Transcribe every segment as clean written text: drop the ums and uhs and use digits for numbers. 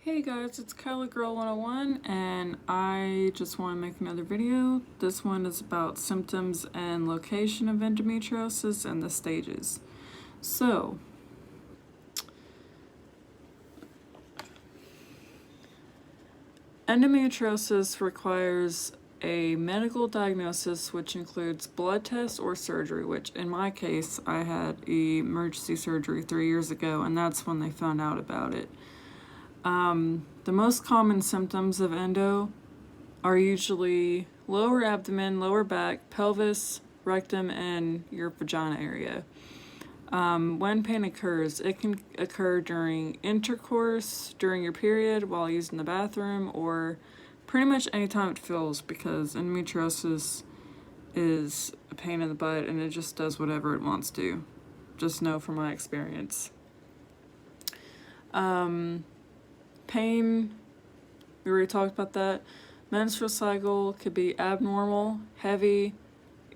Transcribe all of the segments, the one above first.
Hey guys, it's Kyla Girl 101 and I just want to make another video. This one is about symptoms and location of endometriosis and the stages. So, endometriosis requires a medical diagnosis which includes blood tests or surgery, which in my case I had emergency surgery 3 years ago and that's when they found out about it. The most common symptoms of endo are usually lower abdomen, lower back, pelvis, rectum, and your vagina area. When pain occurs, it can occur during intercourse, during your period, while using the bathroom, or pretty much anytime it feels, because endometriosis is a pain in the butt and it just does whatever it wants to. Just know from my experience. Pain, we already talked about that. Menstrual cycle could be abnormal, heavy,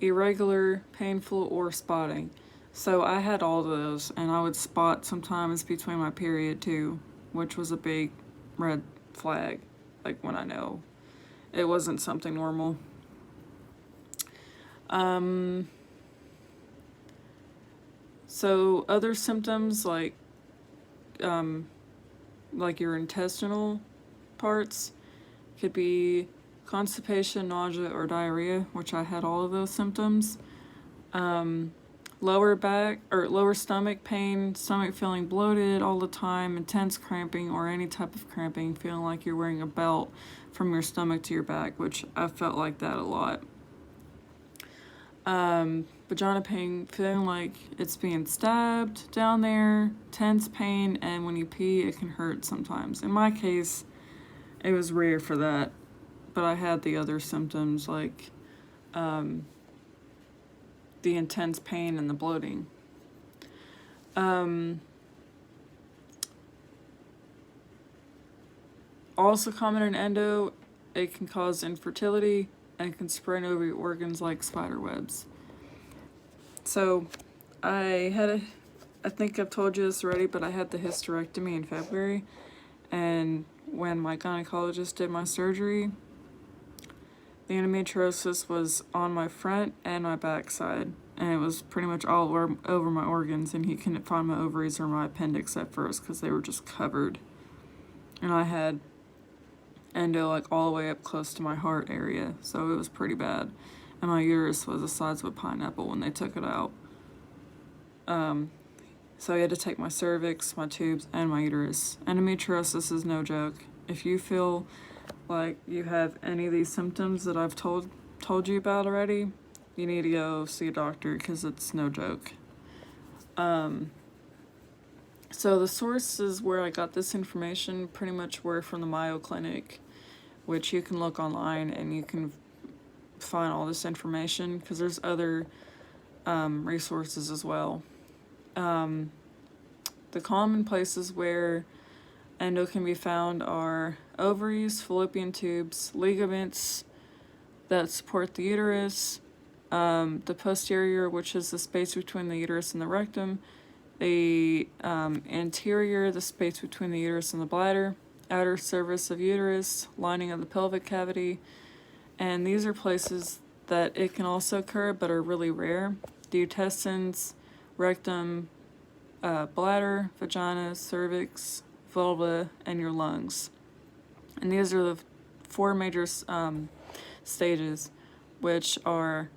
irregular, painful, or spotting. So I had all of those, and I would spot sometimes between my period too, which was a big red flag, like when I know it wasn't something normal. So other symptoms like your intestinal parts could be constipation, nausea, or diarrhea, which I had all of those symptoms. Lower back or lower stomach pain, stomach feeling bloated all the time, intense cramping or any type of cramping, feeling like you're wearing a belt from your stomach to your back, which I felt like that a lot. Vagina pain, feeling like it's being stabbed down there, tense pain, and when you pee, it can hurt sometimes. In my case, it was rare for that, but I had the other symptoms like the intense pain and the bloating. Also common in endo, it can cause infertility and can spread over your organs like spider webs. So I think I've told you this already, but I had the hysterectomy in February, and when my gynecologist did my surgery, the endometriosis was on my front and my back side, and it was pretty much all over my organs, and he couldn't find my ovaries or my appendix at first because they were just covered. And I had endo like all the way up close to my heart area, so it was pretty bad. And my uterus was the size of a pineapple when they took it out. So I had to take my cervix, my tubes, and my uterus. Endometriosis is no joke. If you feel like you have any of these symptoms that I've told you about already, you need to go see a doctor because it's no joke. So the sources where I got this information pretty much were from the Mayo Clinic, which you can look online and you can find all this information because there's other resources as well. The common places where endo can be found are ovaries, fallopian tubes, ligaments that support the uterus, the posterior, which is the space between the uterus and the rectum, the anterior, the space between the uterus and the bladder, outer surface of uterus, lining of the pelvic cavity, and these are places that it can also occur but are really rare. The intestines, rectum, bladder, vagina, cervix, vulva, and your lungs. And these are the 4 major stages, which are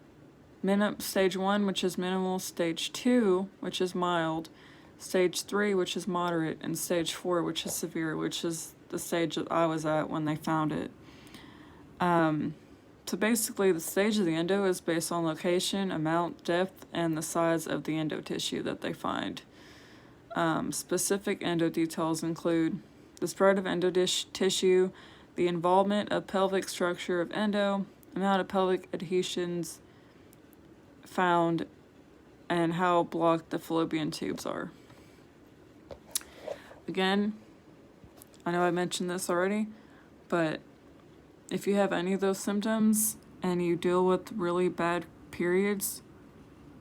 stage 1, which is minimal, stage 2, which is mild, stage 3, which is moderate, and stage 4, which is severe, which is the stage that I was at when they found it. So basically, the stage of the endo is based on location, amount, depth, and the size of the endo tissue that they find. Specific endo details include the spread of endo tissue, the involvement of pelvic structure of endo, amount of pelvic adhesions found, and how blocked the fallopian tubes are. Again, I know I mentioned this already, but if you have any of those symptoms and you deal with really bad periods,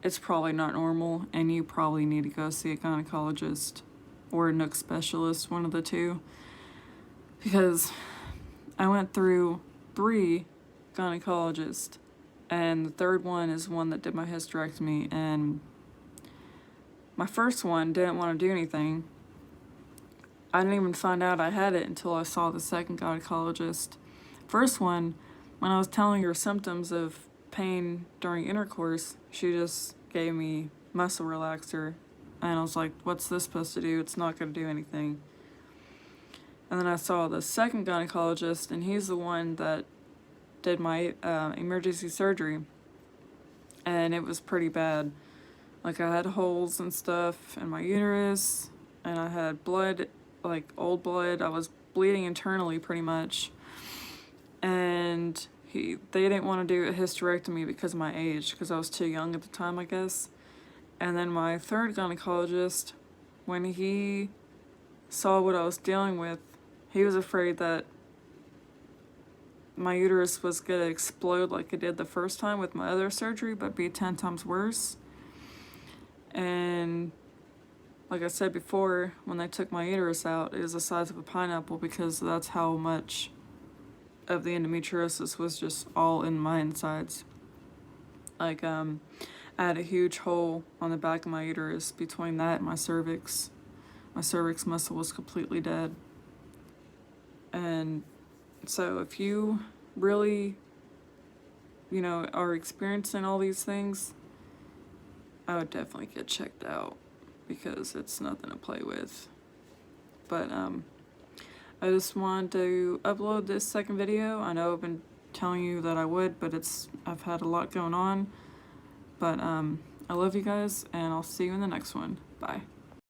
it's probably not normal and you probably need to go see a gynecologist or a NUC specialist, one of the two. because I went through 3 gynecologists, and the third one is one that did my hysterectomy, and my first one didn't want to do anything. I didn't even find out I had it until I saw the second gynecologist. First one, when I was telling her symptoms of pain during intercourse, she just gave me muscle relaxer, and I was like, what's this supposed to do? It's not going to do anything. And then I saw the second gynecologist, and he's the one that did my emergency surgery, and it was pretty bad. Like, I had holes and stuff in my uterus, and I had blood, like old blood. I was bleeding internally pretty much, and they didn't want to do a hysterectomy because of my age, because I was too young at the time, I guess. And then my third gynecologist, when he saw what I was dealing with, he was afraid that my uterus was going to explode like it did the first time with my other surgery, but be 10 times worse. And like I said before, when they took my uterus out, it was the size of a pineapple, because that's how much of the endometriosis was just all in my insides. Like, I had a huge hole on the back of my uterus between that and my cervix. My cervix muscle was completely dead. And so if you really, are experiencing all these things, I would definitely get checked out, because it's nothing to play with. But I just wanted to upload this second video. I know I've been telling you that I would, but I've had a lot going on. But I love you guys, and I'll see you in the next one. Bye.